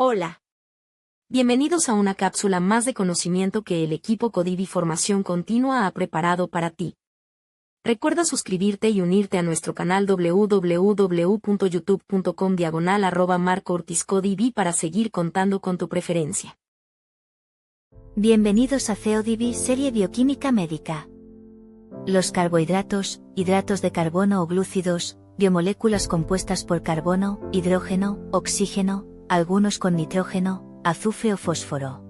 Hola. Bienvenidos a una cápsula más de conocimiento que el equipo Codivi Formación Continua ha preparado para ti. Recuerda suscribirte y unirte a nuestro canal www.youtube.com/@MarcoOrtizCodivi para seguir contando con tu preferencia. Bienvenidos a CODIVI Serie Bioquímica Médica. Los carbohidratos, hidratos de carbono o glúcidos, biomoléculas compuestas por carbono, hidrógeno, oxígeno, algunos con nitrógeno, azufre o fósforo.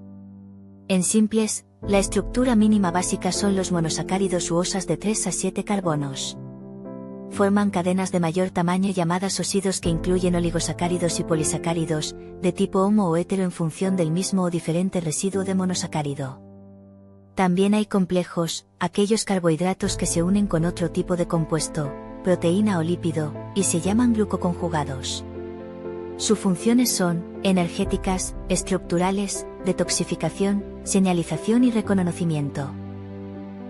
En simples, la estructura mínima básica son los monosacáridos u osas de 3 a 7 carbonos. Forman cadenas de mayor tamaño llamadas óxidos que incluyen oligosacáridos y polisacáridos, de tipo homo o hetero en función del mismo o diferente residuo de monosacárido. También hay complejos, aquellos carbohidratos que se unen con otro tipo de compuesto, proteína o lípido, y se llaman glucoconjugados. Sus funciones son energéticas, estructurales, detoxificación, señalización y reconocimiento.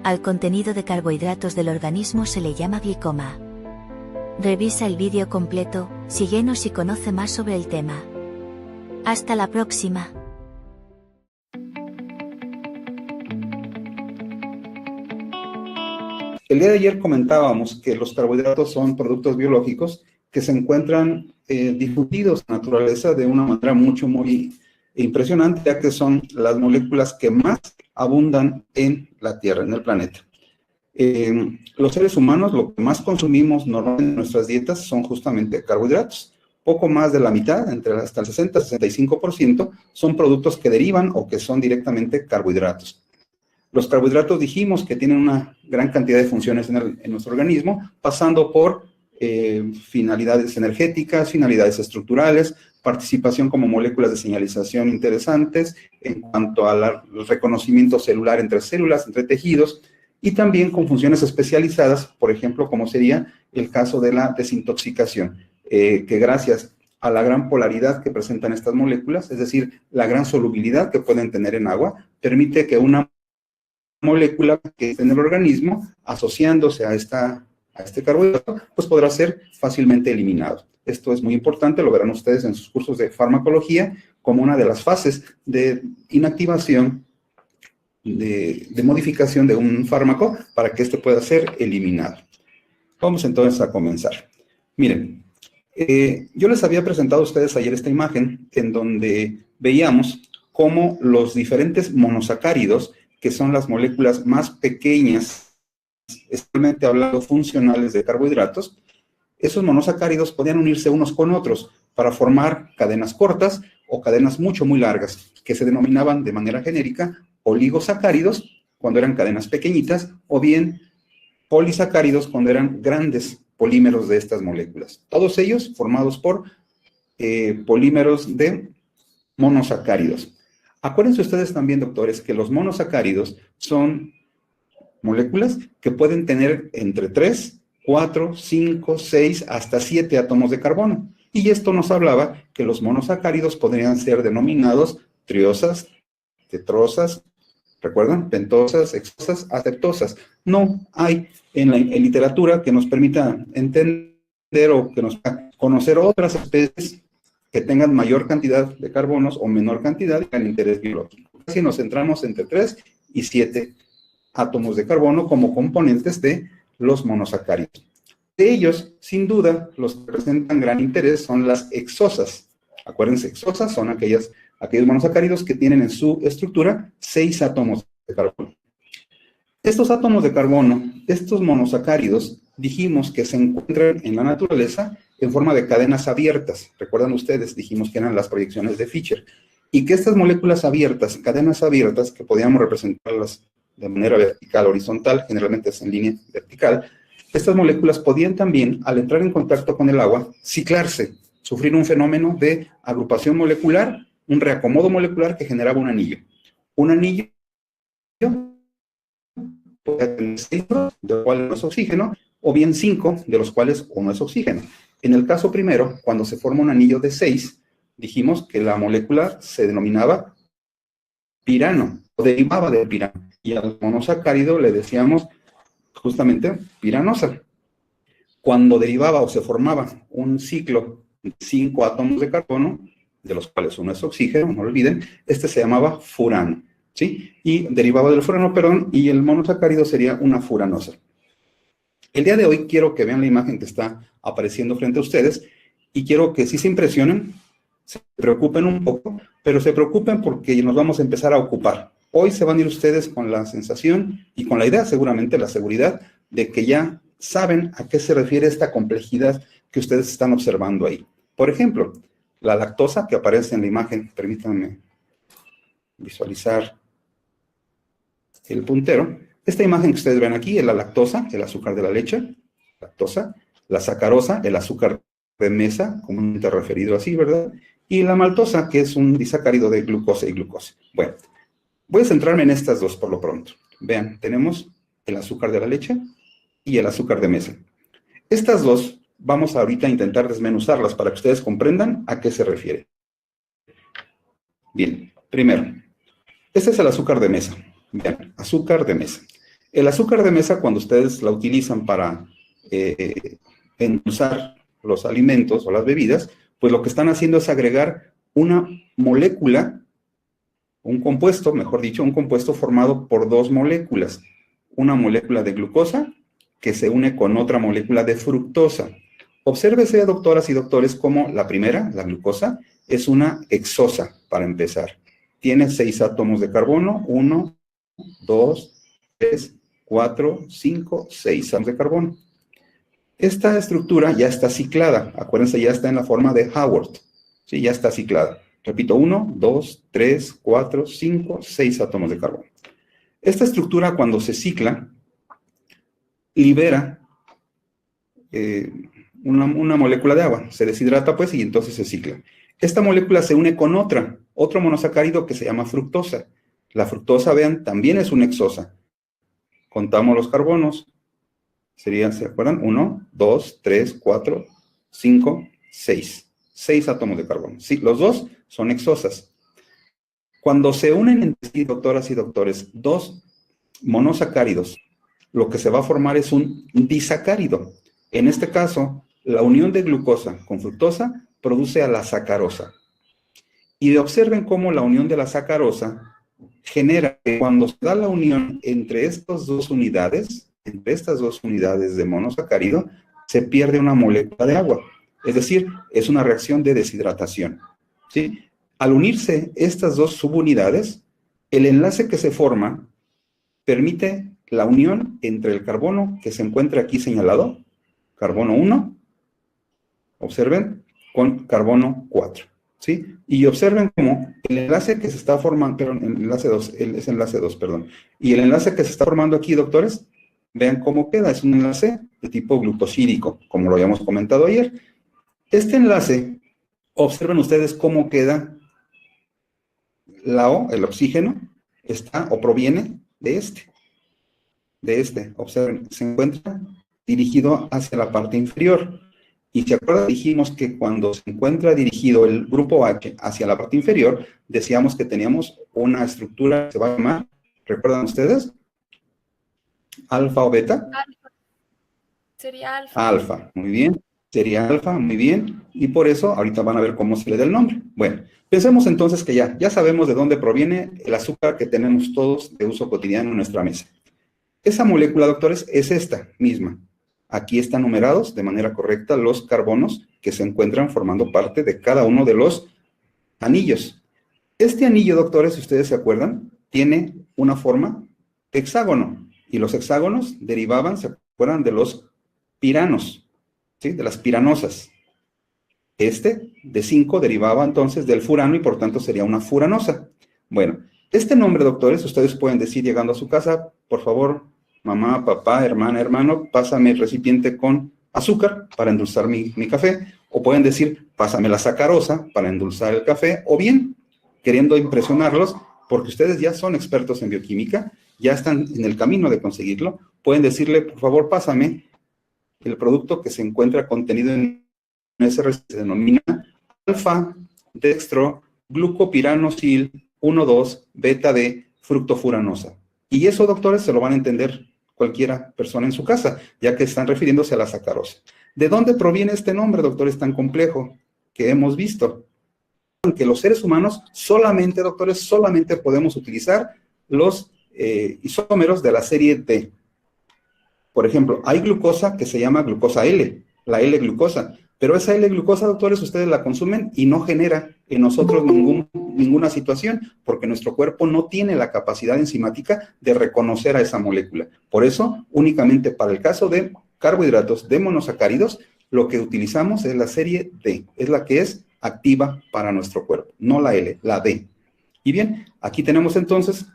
Al contenido de carbohidratos del organismo se le llama glicoma. Revisa el vídeo completo, síguenos y conoce más sobre el tema. Hasta la próxima. El día de ayer comentábamos que los carbohidratos son productos biológicos que se encuentran difundidos en la naturaleza de una manera muy impresionante, ya que son las moléculas que más abundan en la Tierra, en el planeta. Los seres humanos lo que más consumimos normalmente en nuestras dietas son justamente carbohidratos. Poco más de la mitad, hasta el 60-65%, son productos que derivan o que son directamente carbohidratos. Los carbohidratos dijimos que tienen una gran cantidad de funciones en nuestro organismo, pasando por finalidades energéticas, finalidades estructurales, participación como moléculas de señalización interesantes en cuanto al reconocimiento celular entre células, entre tejidos, y también con funciones especializadas, por ejemplo, como sería el caso de la desintoxicación, que gracias a la gran polaridad que presentan estas moléculas, es decir, la gran solubilidad que pueden tener en agua, permite que una molécula que esté en el organismo, asociándose a este carbohidrato, pues podrá ser fácilmente eliminado. Esto es muy importante, lo verán ustedes en sus cursos de farmacología, como una de las fases de inactivación, de modificación de un fármaco para que éste pueda ser eliminado. Vamos entonces a comenzar. Miren, yo les había presentado a ustedes ayer esta imagen en donde veíamos cómo los diferentes monosacáridos, que son las moléculas más pequeñas, especialmente hablando funcionales de carbohidratos, esos monosacáridos podían unirse unos con otros para formar cadenas cortas o cadenas muy largas, que se denominaban de manera genérica oligosacáridos cuando eran cadenas pequeñitas, o bien polisacáridos cuando eran grandes polímeros de estas moléculas. Todos ellos formados por polímeros de monosacáridos. Acuérdense ustedes también, doctores, que los monosacáridos son moléculas que pueden tener entre 3, 4, 5, 6, hasta 7 átomos de carbono. Y esto nos hablaba que los monosacáridos podrían ser denominados triosas, tetrosas, ¿recuerdan? Pentosas, hexosas, aceptosas. No hay en literatura que nos permita entender o que nos haga conocer otras especies que tengan mayor cantidad de carbonos o menor cantidad en el interés biológico. Así nos centramos entre 3 y 7 átomos de carbono como componentes de los monosacáridos. De ellos, sin duda, los que presentan gran interés son las hexosas. Acuérdense, hexosas son aquellos monosacáridos que tienen en su estructura 6 átomos de carbono. Estos átomos de carbono, estos monosacáridos, dijimos que se encuentran en la naturaleza en forma de cadenas abiertas. Recuerdan ustedes, dijimos que eran las proyecciones de Fischer. Y que estas moléculas abiertas, cadenas abiertas, que podíamos representarlas de manera vertical, horizontal, generalmente es en línea vertical, estas moléculas podían también, al entrar en contacto con el agua, ciclarse, sufrir un fenómeno de agrupación molecular, un reacomodo molecular que generaba un anillo. Un anillo podía tener 6, de los cuales no es oxígeno, o bien 5, de los cuales uno es oxígeno. En el caso primero, cuando se forma un anillo de 6, dijimos que la molécula se denominaba pirano, o derivaba del pirano. Y al monosacárido le decíamos justamente piranosa. Cuando derivaba o se formaba un ciclo de 5 átomos de carbono, de los cuales uno es oxígeno, no lo olviden, este se llamaba furano, ¿sí? Y derivaba del furano, perdón, y el monosacárido sería una furanosa. El día de hoy quiero que vean la imagen que está apareciendo frente a ustedes y quiero que sí se impresionen, se preocupen un poco, pero se preocupen porque nos vamos a empezar a ocupar. Hoy se van a ir ustedes con la sensación y con la idea, seguramente, la seguridad de que ya saben a qué se refiere esta complejidad que ustedes están observando ahí. Por ejemplo, la lactosa que aparece en la imagen, permítanme visualizar el puntero. Esta imagen que ustedes ven aquí es la lactosa, el azúcar de la leche, lactosa, la sacarosa, el azúcar de mesa, comúnmente referido así, ¿verdad? Y la maltosa, que es un disacárido de glucosa y glucosa. Bueno, voy a centrarme en estas dos por lo pronto. Vean, tenemos el azúcar de la leche y el azúcar de mesa. Estas dos vamos ahorita a intentar desmenuzarlas para que ustedes comprendan a qué se refiere. Bien, primero, este es el azúcar de mesa. Bien, azúcar de mesa. El azúcar de mesa, cuando ustedes la utilizan para endulzar los alimentos o las bebidas, pues lo que están haciendo es agregar una molécula, un compuesto, mejor dicho, un compuesto formado por dos moléculas. Una molécula de glucosa que se une con otra molécula de fructosa. Obsérvese, doctoras y doctores, cómo la primera, la glucosa, es una hexosa, para empezar. Tiene 6 átomos de carbono, 1, 2, 3, 4, 5, 6 átomos de carbono. Esta estructura ya está ciclada, acuérdense, ya está en la forma de Howard, ¿sí? Ya está ciclada. Repito, 1, 2, 3, 4, 5, 6 átomos de carbono. Esta estructura, cuando se cicla, libera una molécula de agua, se deshidrata pues y entonces se cicla. Esta molécula se une con otro monosacárido que se llama fructosa. La fructosa, vean, también es una hexosa. Contamos los carbonos. Serían, ¿se acuerdan? 1, 2, 3, 4, 5, 6. 6 átomos de carbono. Sí, los dos son hexosas. Cuando se unen entre sí, doctoras y doctores, dos monosacáridos, lo que se va a formar es un disacárido. En este caso, la unión de glucosa con fructosa produce a la sacarosa. Y observen cómo la unión de la sacarosa genera que cuando se da la unión entre estas dos unidades de monosacárido, se pierde una molécula de agua. Es decir, es una reacción de deshidratación, ¿sí? Al unirse estas dos subunidades, el enlace que se forma permite la unión entre el carbono que se encuentra aquí señalado, carbono 1, observen, con carbono 4, ¿sí? Y observen cómo el enlace que se está formando, perdón, el enlace 2, es enlace 2, perdón. Y el enlace que se está formando aquí, doctores, vean cómo queda, es un enlace de tipo glucosídico, como lo habíamos comentado ayer. Este enlace, observen ustedes cómo queda la O, el oxígeno, está o proviene de este, observen, se encuentra dirigido hacia la parte inferior. Y si acuerdan, dijimos que cuando se encuentra dirigido el grupo H hacia la parte inferior, decíamos que teníamos una estructura que se va a llamar, ¿recuerdan ustedes? ¿Alfa o beta? Alfa. Sería alfa. Alfa, muy bien. Sería alfa, muy bien. Y por eso, ahorita van a ver cómo se le da el nombre. Bueno, pensemos entonces que ya sabemos de dónde proviene el azúcar que tenemos todos de uso cotidiano en nuestra mesa. Esa molécula, doctores, es esta misma. Aquí están numerados de manera correcta los carbonos que se encuentran formando parte de cada uno de los anillos. Este anillo, doctores, si ustedes se acuerdan, tiene una forma hexágono. Y los hexágonos derivaban, ¿se acuerdan? De los piranos, ¿sí? De las piranosas. Este, de 5, derivaba entonces del furano y por tanto sería una furanosa. Bueno, este nombre, doctores, ustedes pueden decir llegando a su casa, por favor, mamá, papá, hermana, hermano, pásame el recipiente con azúcar para endulzar mi café. O pueden decir, pásame la sacarosa para endulzar el café. O bien, queriendo impresionarlos, porque ustedes ya son expertos en bioquímica, ya están en el camino de conseguirlo, pueden decirle, por favor, pásame el producto que se encuentra contenido en ese se denomina alfa dextro glucopiranosil 1,2 beta D fructofuranosa. Y eso, doctores, se lo van a entender cualquiera persona en su casa, ya que están refiriéndose a la sacarosa. ¿De dónde proviene este nombre, doctores, tan complejo que hemos visto? que los seres humanos solamente, doctores, solamente podemos utilizar los isómeros de la serie D. Por ejemplo, hay glucosa que se llama glucosa L, la L-glucosa, pero esa L-glucosa, doctores, ustedes la consumen y no genera en nosotros ninguna situación, porque nuestro cuerpo no tiene la capacidad enzimática de reconocer a esa molécula. Por eso, únicamente para el caso de carbohidratos de monosacáridos, lo que utilizamos es la serie D, es la que es activa para nuestro cuerpo, no la L, la D. Y bien, aquí tenemos entonces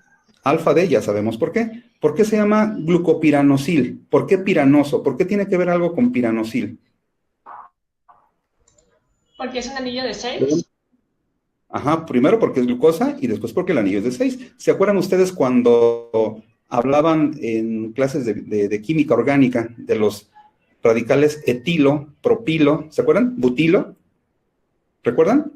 alfa D, ya sabemos por qué. ¿Por qué se llama glucopiranosil? ¿Por qué piranoso? ¿Por qué tiene que ver algo con piranosil? Porque es un anillo de 6. Ajá, primero porque es glucosa y después porque el anillo es de 6. ¿Se acuerdan ustedes cuando hablaban en clases de química orgánica de los radicales etilo, propilo, ¿se acuerdan? Butilo, ¿recuerdan?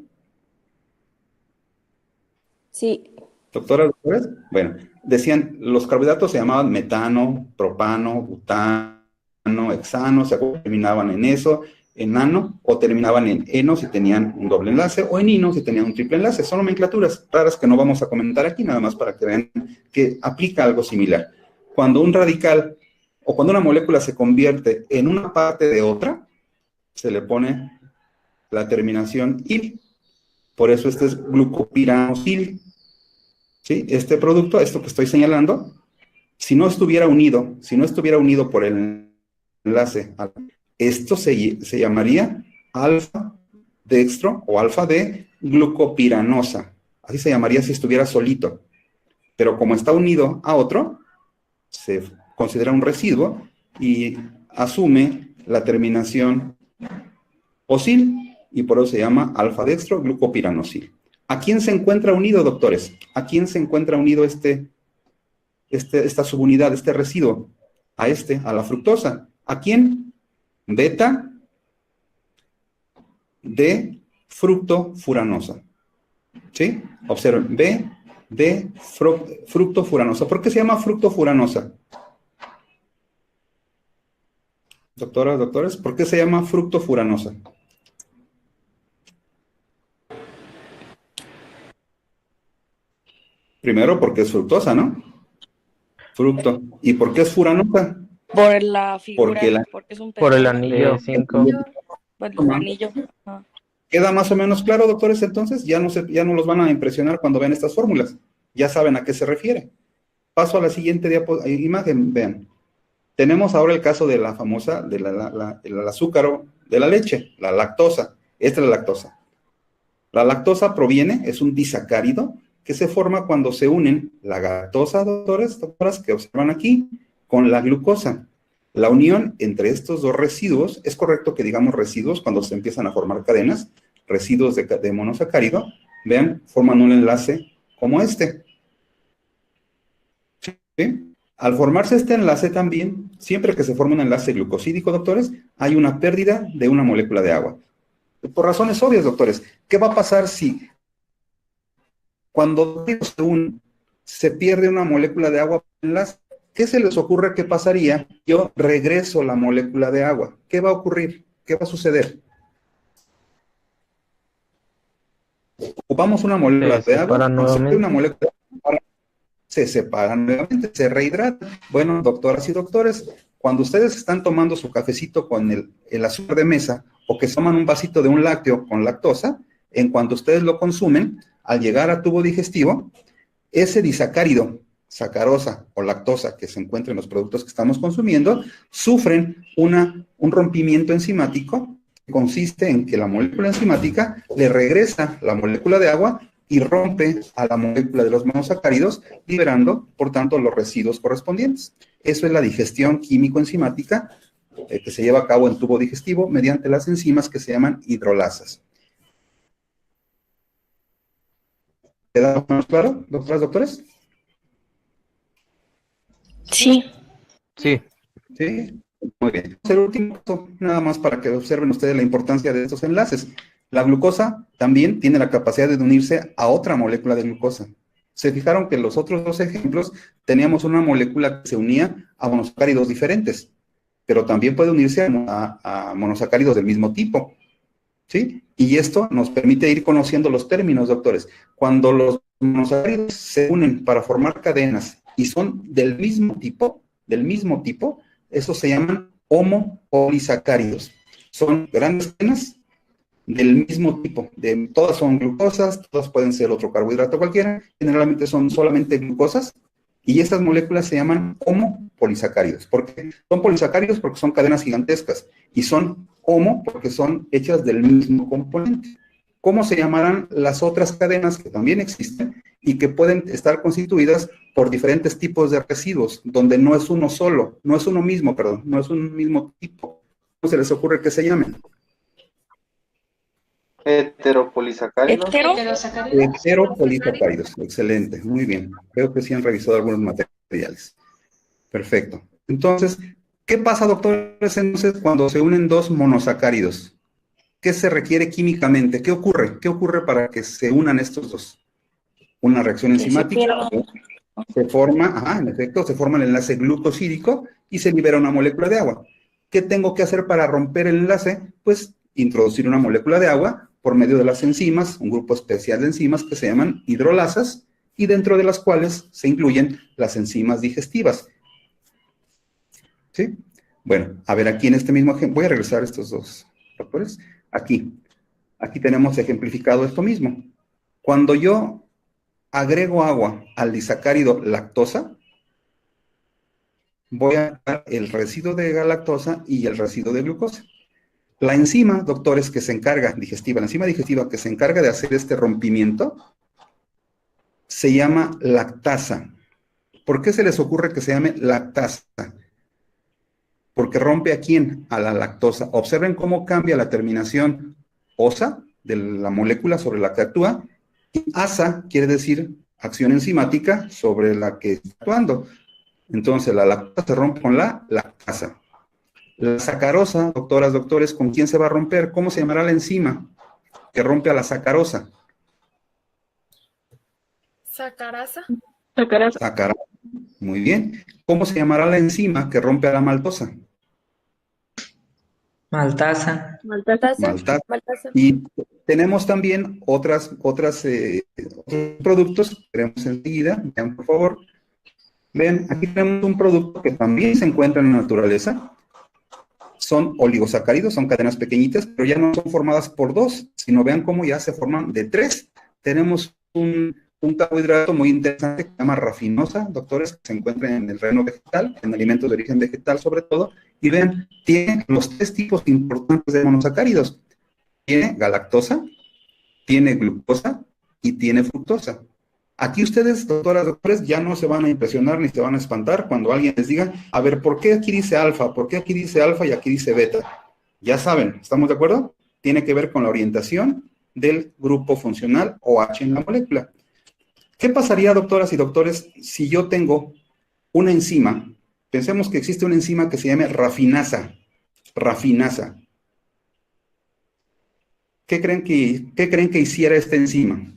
Sí. Doctora, doctores, bueno, decían, los carbohidratos se llamaban metano, propano, butano, hexano, ¿se acuerdan? Terminaban en eso, en nano, o terminaban en eno si tenían un doble enlace, o en ino si tenían un triple enlace. Son nomenclaturas raras que no vamos a comentar aquí, nada más para que vean que aplica algo similar. Cuando un radical o cuando una molécula se convierte en una parte de otra, se le pone la terminación il. Por eso este es glucopiranosil. ¿Sí? Este producto, esto que estoy señalando, si no estuviera unido por el enlace, esto se llamaría alfa dextro o alfa de glucopiranosa. Así se llamaría si estuviera solito. Pero como está unido a otro, se considera un residuo y asume la terminación osil y por eso se llama alfa dextro glucopiranosil. ¿A quién se encuentra unido, doctores? ¿A quién se encuentra unido esta subunidad, este residuo? A la fructosa. ¿A quién? Beta de fructofuranosa. ¿Sí? Observen, B de fructofuranosa. ¿Por qué se llama fructofuranosa? Doctoras, doctores, ¿por qué se llama fructofuranosa? Primero, porque es fructosa, ¿no? Fructo. ¿Y por qué es furanosa? Por la figura, Porque es un Por el pentagrama. anillo 5. Por el anillo. Ajá. ¿Queda más o menos claro, doctores? Entonces, ya no los van a impresionar cuando vean estas fórmulas. Ya saben a qué se refiere. Paso a la siguiente imagen, vean. Tenemos ahora el caso de la famosa, el azúcar de la leche, la lactosa. Esta es la lactosa. La lactosa es un disacárido que se forma cuando se unen la galactosa, doctoras, que observan aquí, con la glucosa. La unión entre estos dos residuos, es correcto que digamos residuos cuando se empiezan a formar cadenas, residuos de monosacárido, vean, forman un enlace como este. ¿Sí? Al formarse este enlace también, siempre que se forma un enlace glucosídico, doctores, hay una pérdida de una molécula de agua. Por razones obvias, doctores. ¿Qué va a pasar si cuando se pierde una molécula de agua en enlace? ¿Qué se les ocurre que pasaría? Yo regreso la molécula de agua. ¿Qué va a ocurrir? ¿Qué va a suceder? Ocupamos una molécula de agua, se separan nuevamente, se rehidratan. Bueno, doctoras y doctores, cuando ustedes están tomando su cafecito con el azúcar de mesa o que toman un vasito de un lácteo con lactosa, en cuanto ustedes lo consumen, al llegar a tubo digestivo, ese disacárido, sacarosa o lactosa que se encuentra en los productos que estamos consumiendo, sufren un rompimiento enzimático que consiste en que la molécula enzimática le regresa la molécula de agua y rompe a la molécula de los monosacáridos, liberando, por tanto, los residuos correspondientes. Eso es la digestión químico-enzimática que se lleva a cabo en tubo digestivo mediante las enzimas que se llaman hidrolasas. ¿Queda más claro, doctoras, doctores? Sí. Sí. Sí, muy bien. El último paso, nada más para que observen ustedes la importancia de estos enlaces. La glucosa también tiene la capacidad de unirse a otra molécula de glucosa. Se fijaron que en los otros dos ejemplos teníamos una molécula que se unía a monosacáridos diferentes, pero también puede unirse a monosacáridos del mismo tipo, ¿sí? Y esto nos permite ir conociendo los términos, doctores. Cuando los monosacáridos se unen para formar cadenas y son del mismo tipo, esos se llaman homopolisacáridos. Son grandes cadenas del mismo tipo. Todas son glucosas, todas pueden ser otro carbohidrato cualquiera, generalmente son solamente glucosas, y estas moléculas se llaman homopolisacáridos. ¿Por qué? Son polisacáridos porque son cadenas gigantescas, y son homo porque son hechas del mismo componente. ¿Cómo se llamarán las otras cadenas que también existen y que pueden estar constituidas por diferentes tipos de residuos, donde no es uno solo, no es uno mismo, perdón, no es un mismo tipo? ¿Cómo se les ocurre que se llamen? Heteropolisacáridos. Heteropolisacáridos, excelente, muy bien. Creo que sí han revisado algunos materiales. Perfecto. Entonces, ¿qué pasa, doctores, entonces, cuando se unen dos monosacáridos? ¿Qué se requiere químicamente? ¿Qué ocurre? ¿Qué ocurre para que se unan estos dos? Una reacción enzimática. Se forma, en efecto, se forma el enlace glucosídico y se libera una molécula de agua. ¿Qué tengo que hacer para romper el enlace? Pues introducir una molécula de agua por medio de las enzimas, un grupo especial de enzimas que se llaman hidrolasas, y dentro de las cuales se incluyen las enzimas digestivas. ¿Sí? Bueno, a ver, aquí en este mismo ejemplo, voy a regresar a estos dos factores. Aquí tenemos ejemplificado esto mismo. Cuando yo agrego agua al disacárido lactosa, voy a dar el residuo de galactosa y el residuo de glucosa. La enzima, doctores, que se encarga, la enzima digestiva que se encarga de hacer este rompimiento, se llama lactasa. ¿Por qué se les ocurre que se llame lactasa? Porque rompe ¿a quién? A la lactosa. Observen cómo cambia la terminación osa de la molécula sobre la que actúa, y asa quiere decir acción enzimática sobre la que está actuando. Entonces la lactasa se rompe con la lactasa. La sacarosa, doctoras, doctores, ¿con quién se va a romper? ¿Cómo se llamará la enzima que rompe a la sacarosa? Sacarasa. Sacarasa. Muy bien. ¿Cómo se llamará la enzima que rompe a la maltosa? Maltasa. Maltasa. Y tenemos también otros productos que veremos enseguida. Vean, por favor. Ven, aquí tenemos un producto que también se encuentra en la naturaleza. Son oligosacáridos, son cadenas pequeñitas, pero ya no son formadas por dos, sino vean cómo ya se forman de tres. Tenemos un carbohidrato muy interesante que se llama rafinosa, doctores, que se encuentra en el reino vegetal, en alimentos de origen vegetal sobre todo, y vean, tiene los tres tipos importantes de monosacáridos. Tiene galactosa, tiene glucosa y tiene fructosa. Aquí ustedes, doctoras, doctores, ya no se van a impresionar ni se van a espantar cuando alguien les diga, a ver, ¿por qué aquí dice alfa? ¿Por qué aquí dice alfa y aquí dice beta? Ya saben, ¿estamos de acuerdo? Tiene que ver con la orientación del grupo funcional OH en la molécula. ¿Qué pasaría, doctoras y doctores, si yo tengo una enzima? Pensemos que existe una enzima que se llame rafinasa. Rafinasa. ¿Qué creen que hiciera esta enzima?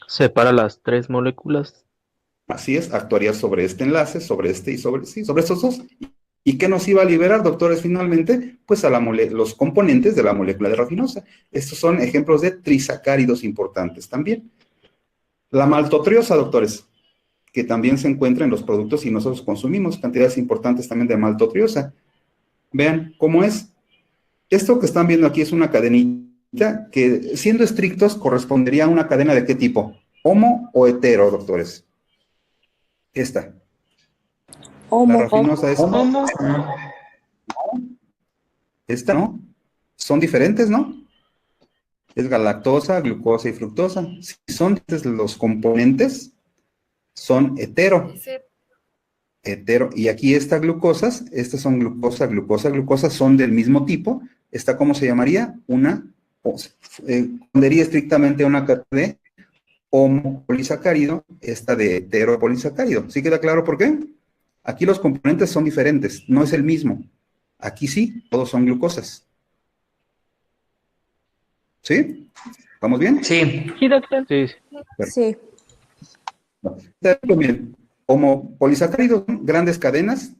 Separa las tres moléculas. Así es, actuaría sobre este enlace, sobre este y sobre estos dos. ¿Y qué nos iba a liberar, doctores, finalmente? Pues a los componentes de la molécula de rafinosa. Estos son ejemplos de trisacáridos importantes también. La maltotriosa, doctores, que también se encuentra en los productos y nosotros consumimos cantidades importantes también de maltotriosa. Vean cómo es. Esto que están viendo aquí es una cadenita que, siendo estrictos, correspondería a una cadena ¿de qué tipo? ¿Homo o hetero, doctores? Esta. Homo. La rafinosa es homo. Esta, ¿no? Son diferentes, ¿no? Es galactosa, glucosa y fructosa. Si son los componentes, son hetero. Hetero. Y aquí estas glucosas, estas son glucosa, glucosa, glucosa, son del mismo tipo. ¿Esta cómo se llamaría? Correspondería estrictamente a una cadena de homopolisacárido, esta de heteropolisacárido. ¿Sí queda claro por qué? Aquí los componentes son diferentes, no es el mismo. Aquí sí, todos son glucosas. ¿Sí? ¿Vamos bien? Sí. Sí, doctor. Sí. Sí. Bien. Homopolisacáridos son grandes cadenas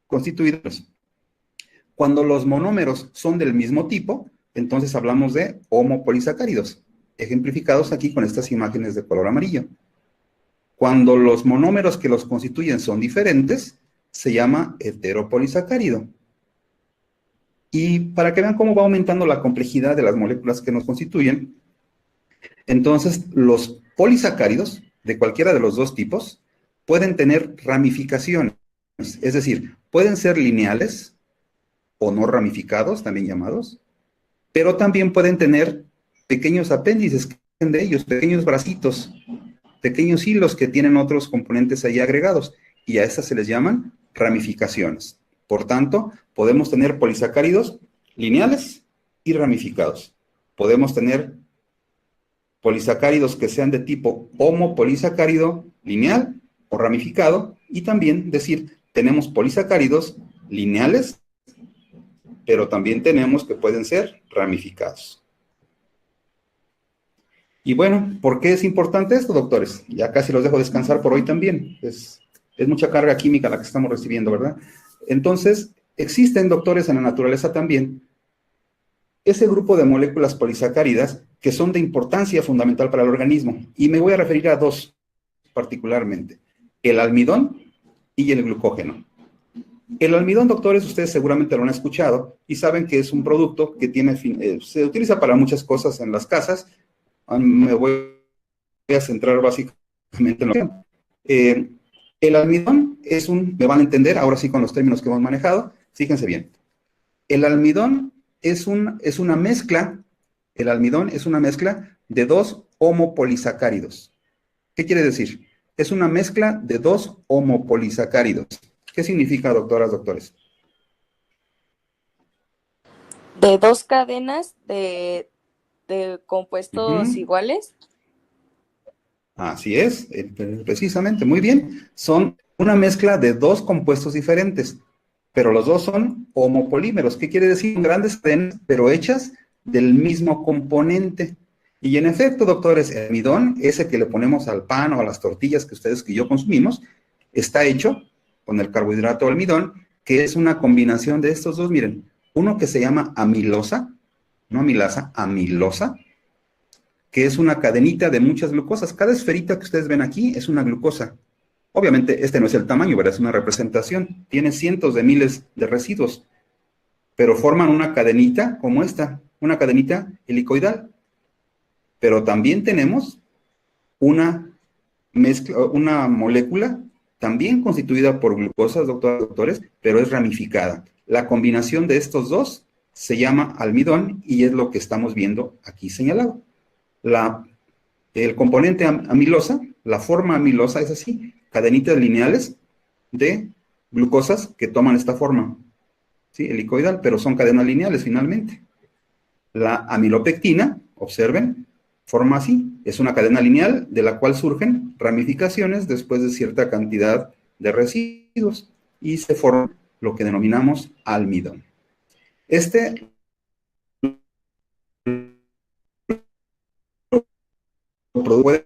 constituidas. Cuando los monómeros son del mismo tipo, entonces hablamos de homopolisacáridos, ejemplificados aquí con estas imágenes de color amarillo. Cuando los monómeros que los constituyen son diferentes, se llama heteropolisacárido. Y para que vean cómo va aumentando la complejidad de las moléculas que nos constituyen, entonces los polisacáridos de cualquiera de los dos tipos pueden tener ramificaciones, es decir, pueden ser lineales o no ramificados, también llamados, pero también pueden tener pequeños apéndices de ellos, pequeños bracitos, pequeños hilos que tienen otros componentes ahí agregados, y a estas se les llaman ramificaciones. Por tanto, podemos tener polisacáridos lineales y ramificados. Podemos tener polisacáridos que sean de tipo homopolisacárido lineal o ramificado, y también decir, tenemos polisacáridos lineales, pero también tenemos que pueden ser ramificados. Y bueno, ¿por qué es importante esto, doctores? Ya casi los dejo descansar por hoy también. Es mucha carga química la que estamos recibiendo, ¿verdad? Entonces, existen, doctores, en la naturaleza también ese grupo de moléculas polisacáridas que son de importancia fundamental para el organismo. Y me voy a referir a dos particularmente, el almidón y el glucógeno. El almidón, doctores, ustedes seguramente lo han escuchado y saben que es un producto que tiene se utiliza para muchas cosas en las casas. Me voy a centrar básicamente en lo que... el almidón es me van a entender, ahora sí con los términos que hemos manejado, fíjense bien. El almidón es una mezcla, el almidón es una mezcla de dos homopolisacáridos. ¿Qué quiere decir? Es una mezcla de dos homopolisacáridos. ¿Qué significa, doctoras, doctores? De dos cadenas de compuestos iguales. Así es, precisamente, muy bien. Son una mezcla de dos compuestos diferentes, pero los dos son homopolímeros. ¿Qué quiere decir? Grandes cadenas, pero hechas del mismo componente. Y en efecto, doctores, el almidón, ese que le ponemos al pan o a las tortillas que ustedes y yo consumimos, está hecho con el carbohidrato almidón, que es una combinación de estos dos. Miren, uno que se llama amilosa, no amilasa, amilosa, que es una cadenita de muchas glucosas. Cada esferita que ustedes ven aquí es una glucosa. Obviamente, este no es el tamaño, ¿verdad? Es una representación. Tiene cientos de miles de residuos, pero forman una cadenita como esta, una cadenita helicoidal. Pero también tenemos una molécula también constituida por glucosas, doctores, pero es ramificada. La combinación de estos dos se llama almidón y es lo que estamos viendo aquí señalado. El componente amilosa, la forma amilosa es así, cadenitas lineales de glucosas que toman esta forma, ¿sí? Helicoidal, pero son cadenas lineales finalmente. La amilopectina, observen, forma así, es una cadena lineal de la cual surgen ramificaciones después de cierta cantidad de residuos y se forma lo que denominamos almidón. Este producto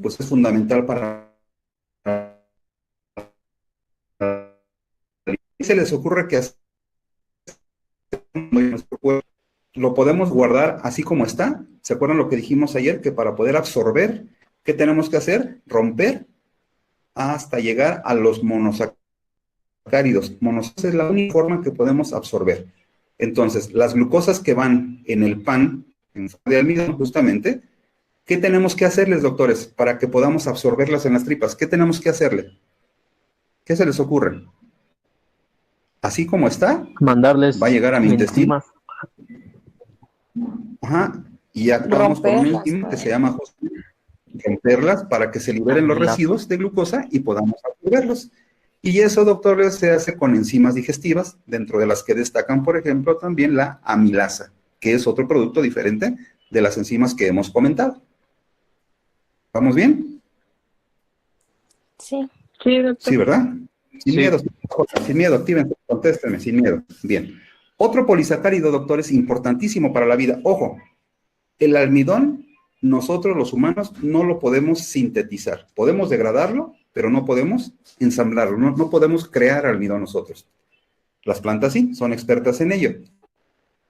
pues es fundamental para... ¿Se les ocurre que lo podemos guardar así como está? ¿Se acuerdan lo que dijimos ayer? Que para poder absorber, ¿qué tenemos que hacer? Romper hasta llegar a los monosacáridos. Monosacáridos es la única forma que podemos absorber. Entonces, las glucosas que van en el pan, en forma de almidón justamente, ¿qué tenemos que hacerles, doctores, para que podamos absorberlas en las tripas? ¿Qué tenemos que hacerle? ¿Qué se les ocurre? Así como está, mandarles va a llegar a mi intestino. Ajá, y actuamos por un enzima que se llama romperlas para que se liberen los residuos de glucosa y podamos absorberlos. Y eso, doctores, se hace con enzimas digestivas, dentro de las que destacan, por ejemplo, también la amilasa, que es otro producto diferente de las enzimas que hemos comentado. ¿Vamos bien? Sí. Sí, doctor. Sí, ¿verdad? Sin miedo, actívense, contéstenme, sin miedo. Bien. Otro polisacárido, doctores, importantísimo para la vida. Ojo, el almidón, nosotros los humanos no lo podemos sintetizar. Podemos degradarlo, pero no podemos ensamblarlo, no podemos crear almidón nosotros. Las plantas sí, son expertas en ello.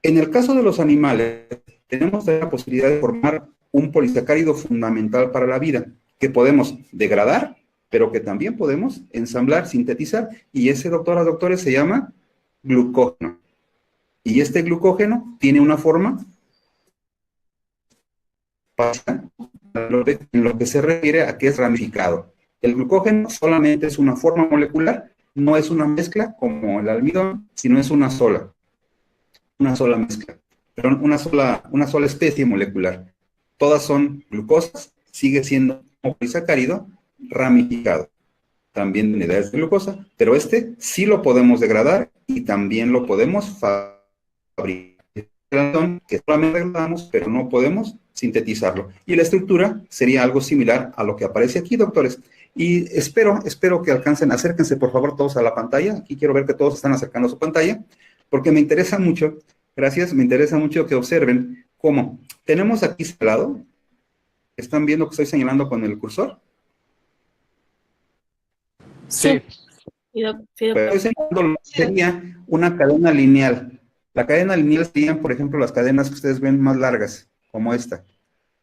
En el caso de los animales, tenemos la posibilidad de formar un polisacárido fundamental para la vida, que podemos degradar, pero que también podemos ensamblar, sintetizar, y ese, doctoras, doctores, se llama glucógeno. Y este glucógeno tiene una forma en lo que se refiere a que es ramificado. El glucógeno solamente es una forma molecular, no es una mezcla como el almidón, sino es una sola mezcla, pero una sola especie molecular. Todas son glucosas, sigue siendo un polisacárido ramificado. También unidades de glucosa, pero este sí lo podemos degradar y también lo podemos fabricar. Que solamente degradamos, pero no podemos sintetizarlo. Y la estructura sería algo similar a lo que aparece aquí, doctores. Y espero que alcancen, acérquense por favor todos a la pantalla. Aquí quiero ver que todos están acercando a su pantalla, porque me interesa mucho, gracias, me interesa mucho que observen cómo tenemos aquí señalado, ¿están viendo que estoy señalando con el cursor? Sí. Pero estoy señalando lo que sería una cadena lineal. La cadena lineal serían, por ejemplo, las cadenas que ustedes ven más largas, como esta.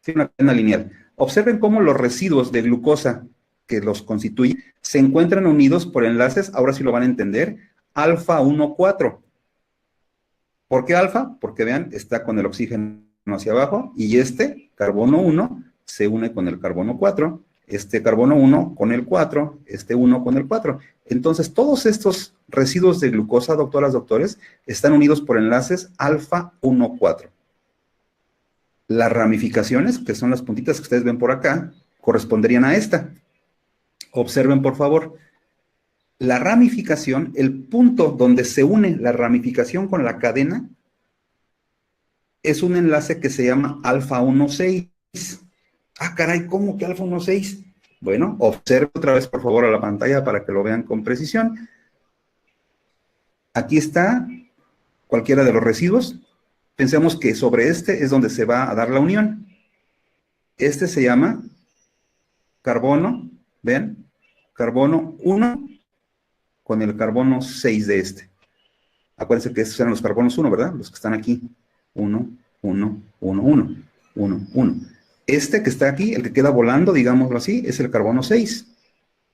Sí, una cadena lineal. Observen cómo los residuos de glucosa que los constituyen se encuentran unidos por enlaces, ahora sí lo van a entender, alfa 1,4. ¿Por qué alfa? Porque vean, está con el oxígeno hacia abajo y este, carbono 1, se une con el carbono 4, este carbono 1 con el 4, este 1 con el 4. Entonces, todos estos residuos de glucosa, doctoras, doctores, están unidos por enlaces alfa 1,4. Las ramificaciones, que son las puntitas que ustedes ven por acá, corresponderían a esta. Observen, por favor. La ramificación, el punto donde se une la ramificación con la cadena, es un enlace que se llama alfa 1,6. Ah, caray, ¿cómo que alfa 1,6? Bueno, observe otra vez, por favor, a la pantalla para que lo vean con precisión. Aquí está cualquiera de los residuos. Pensemos que sobre este es donde se va a dar la unión. Este se llama carbono, ¿ven? Carbono 1 con el carbono 6 de este. Acuérdense que estos eran los carbonos 1, ¿verdad? Los que están aquí. 1, 1, 1, 1, 1, 1. Este que está aquí, el que queda volando, digámoslo así, es el carbono 6.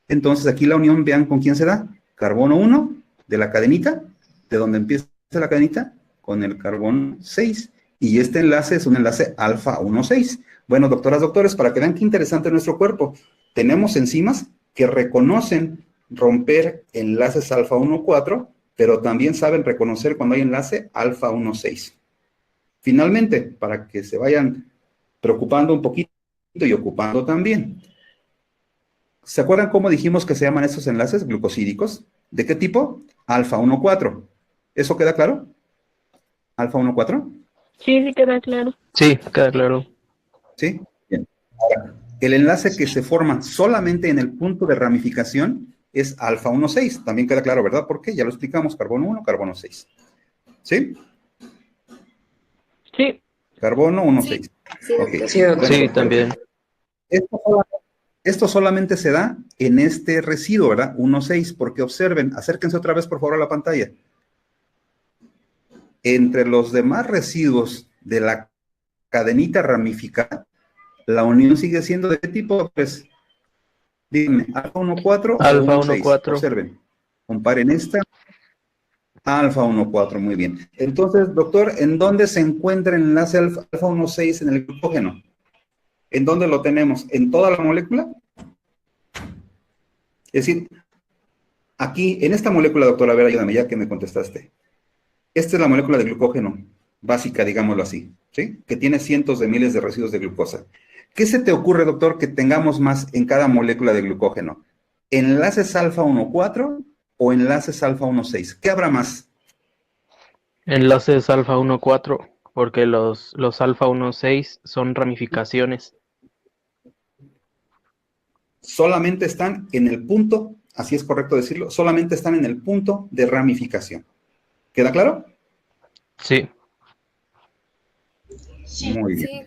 Entonces aquí la unión, vean con quién se da. Carbono 1 de la cadenita, de donde empieza la cadenita, con el carbono 6. Y este enlace es un enlace alfa 1,6. Bueno, doctoras, doctores, para que vean qué interesante es nuestro cuerpo, tenemos enzimas que reconocen romper enlaces alfa 1,4, pero también saben reconocer cuando hay enlace alfa 1,6. Finalmente, para que se vayan preocupando un poquito y ocupando también. ¿Se acuerdan cómo dijimos que se llaman estos enlaces glucosídicos? ¿De qué tipo? Alfa 1,4. ¿Eso queda claro? ¿Alfa 1,4? Sí, sí queda claro. Sí, queda claro. ¿Sí? Bien. Ahora, el enlace que se forma solamente en el punto de ramificación es alfa 1,6. También queda claro, ¿verdad? Porque ya lo explicamos, carbono 1, carbono 6. ¿Sí? Sí. Carbono 1,6. Sí, Okay. sí, Sí, también. Esto solamente se da en este residuo, ¿verdad? 1,6, porque observen, acérquense otra vez por favor a la pantalla. Entre los demás residuos de la cadenita ramificada, la unión sigue siendo ¿de qué tipo? Pues, díganme, alfa 1,4 o Alfa 1,6. 1,4. Observen, comparen esta. Alfa 1,4, muy bien. Entonces, doctor, ¿en dónde se encuentra el enlace alfa 1,6 en el glucógeno? ¿En dónde lo tenemos? ¿En toda la molécula? Es decir, aquí, en esta molécula, doctora, a ver, ayúdame, ya que me contestaste. Esta es la molécula de glucógeno básica, digámoslo así, ¿sí? Que tiene cientos de miles de residuos de glucosa. ¿Qué se te ocurre, doctor, que tengamos más en cada molécula de glucógeno? ¿Enlaces alfa 1,4 o enlaces alfa 1,6? ¿Qué habrá más? Enlaces alfa 1,4, porque los alfa 1,6 son ramificaciones. Solamente están en el punto, así es correcto decirlo, solamente están en el punto de ramificación. ¿Queda claro? Sí. Sí. Muy bien.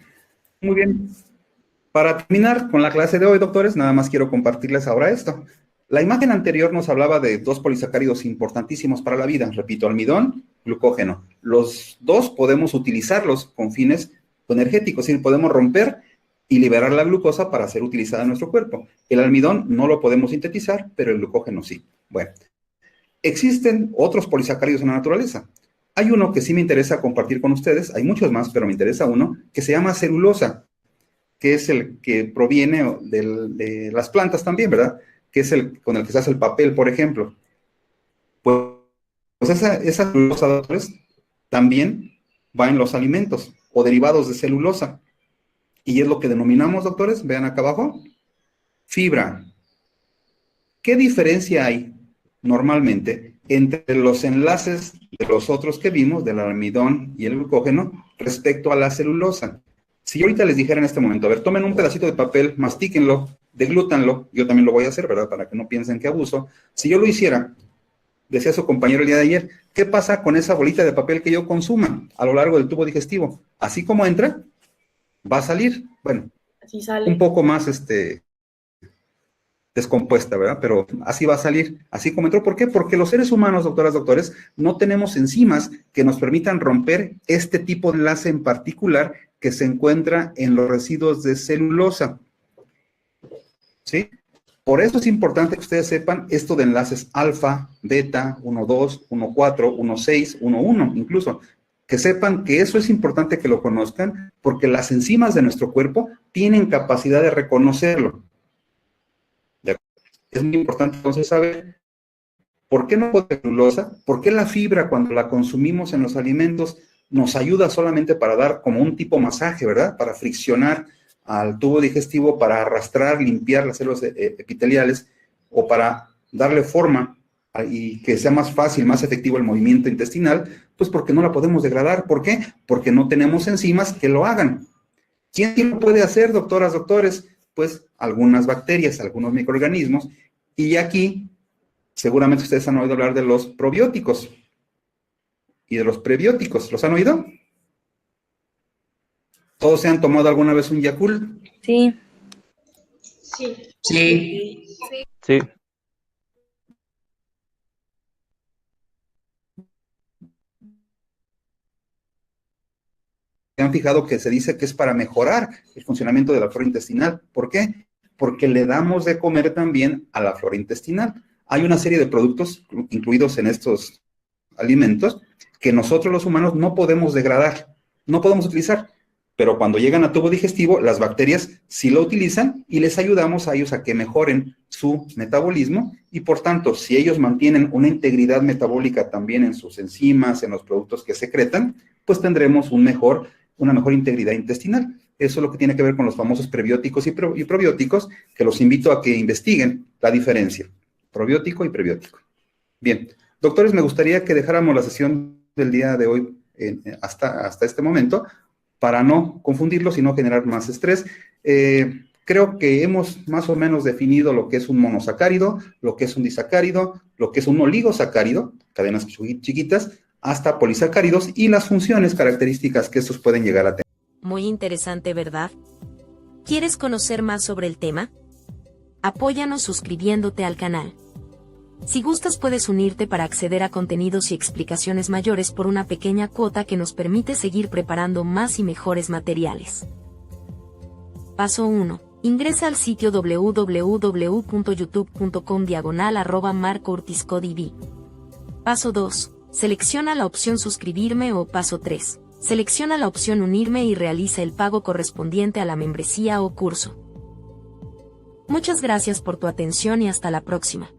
Muy bien. Para terminar con la clase de hoy, doctores, nada más quiero compartirles ahora esto. La imagen anterior nos hablaba de dos polisacáridos importantísimos para la vida, repito, almidón, glucógeno. Los dos podemos utilizarlos con fines energéticos, es decir, podemos romper y liberar la glucosa para ser utilizada en nuestro cuerpo. El almidón no lo podemos sintetizar, pero el glucógeno sí. Bueno, existen otros polisacáridos en la naturaleza. Hay uno que sí me interesa compartir con ustedes, hay muchos más, pero me interesa uno, que se llama celulosa, que es el que proviene de las plantas también, ¿verdad? Que es el con el que se hace el papel, por ejemplo. Pues esa celulosa, doctores, también va en los alimentos o derivados de celulosa. Y es lo que denominamos, doctores, vean acá abajo, fibra. ¿Qué diferencia hay normalmente entre los enlaces de los otros que vimos, del almidón y el glucógeno, respecto a la celulosa? Si yo ahorita les dijera en este momento, a ver, tomen un pedacito de papel, mastíquenlo, deglútanlo, yo también lo voy a hacer, ¿verdad? Para que no piensen que abuso. Si yo lo hiciera, decía su compañero el día de ayer, ¿qué pasa con esa bolita de papel que yo consuma a lo largo del tubo digestivo? Así como entra, va a salir, bueno, Así sale. un poco más descompuesta, ¿verdad? Pero así va a salir, así como entró. ¿Por qué? Porque los seres humanos, doctoras, doctores, no tenemos enzimas que nos permitan romper este tipo de enlace en particular que se encuentra en los residuos de celulosa. ¿Sí? Por eso es importante que ustedes sepan esto de enlaces alfa, beta, 1,2, 1,4, 1,6, 1,1 incluso. Que sepan que eso es importante que lo conozcan porque las enzimas de nuestro cuerpo tienen capacidad de reconocerlo. Es muy importante entonces saber por qué no puede celulosa, por qué la fibra cuando la consumimos en los alimentos nos ayuda solamente para dar como un tipo masaje, ¿verdad? Para friccionar al tubo digestivo, para arrastrar, limpiar las células epiteliales o para darle forma y que sea más fácil, más efectivo el movimiento intestinal, pues porque no la podemos degradar. ¿Por qué? Porque no tenemos enzimas que lo hagan. ¿Quién lo puede hacer, doctoras, doctores? Pues algunas bacterias, algunos microorganismos, y aquí seguramente ustedes han oído hablar de los probióticos y de los prebióticos. ¿Los han oído? ¿Todos se han tomado alguna vez un Yakult? Sí. Sí. Sí. Sí. ¿Se han fijado que se dice que es para mejorar el funcionamiento de la flora intestinal? ¿Por qué? Porque le damos de comer también a la flora intestinal. Hay una serie de productos incluidos en estos alimentos que nosotros los humanos no podemos degradar, no podemos utilizar, pero cuando llegan a tubo digestivo, las bacterias sí lo utilizan y les ayudamos a ellos a que mejoren su metabolismo y por tanto, si ellos mantienen una integridad metabólica también en sus enzimas, en los productos que secretan, pues tendremos una mejor integridad intestinal. Eso es lo que tiene que ver con los famosos prebióticos y probióticos, que los invito a que investiguen la diferencia, probiótico y prebiótico. Bien, doctores, me gustaría que dejáramos la sesión del día de hoy hasta este momento, para no confundirlos y no generar más estrés. Creo que hemos más o menos definido lo que es un monosacárido, lo que es un disacárido, lo que es un oligosacárido, cadenas chiquitas, hasta polisacáridos y las funciones características que estos pueden llegar a tener. Muy interesante, ¿verdad? ¿Quieres conocer más sobre el tema? Apóyanos suscribiéndote al canal. Si gustas puedes unirte para acceder a contenidos y explicaciones mayores por una pequeña cuota que nos permite seguir preparando más y mejores materiales. Paso 1. Ingresa al sitio www.youtube.com/marcoortizcodv. Paso 2. Selecciona la opción suscribirme o paso 3. Selecciona la opción unirme y realiza el pago correspondiente a la membresía o curso. Muchas gracias por tu atención y hasta la próxima.